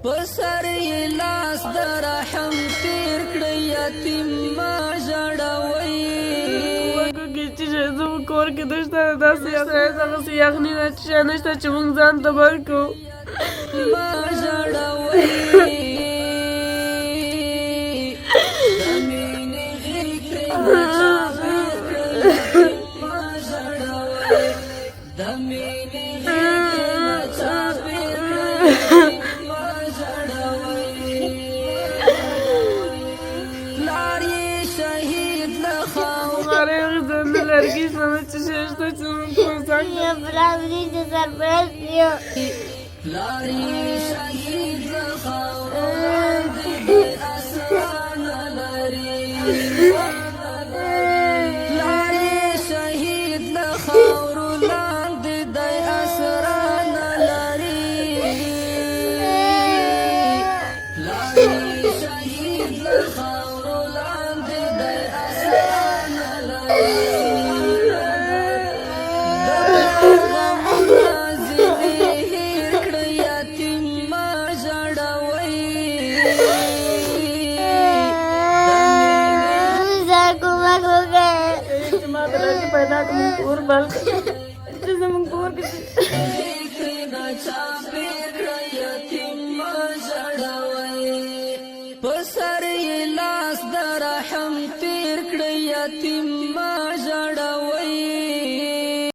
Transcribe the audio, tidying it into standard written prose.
پسر یې لاس د رحم تیر کړی یتیم ما ژړوئ وګورئ چې زموږ کور کې دشته داسې دغسې یخني ده چې شی نشته چې موږ ځان ته بر کړو ما ژړوئ د مینې غېږې نه چا بېل کړل ما ژړوئ د مینې غېږې نه چا بېل کړل ما ژړوئ پلار یې شهید له خاورو هغې زه نه لرګي شمه چې شی شته چې موږ کور ځان یا پلار دې چې سرپرست یو پلار یې شهید له خاورو لاندې دی اسرا نه لري پلار یې شهید له خاورو لاندې دی اسرا نه لري پلار یې شهید له خاورو لاندې دی اسرا نه لري پیدا کړم کور بل چې زموږ کور کې Take me the time.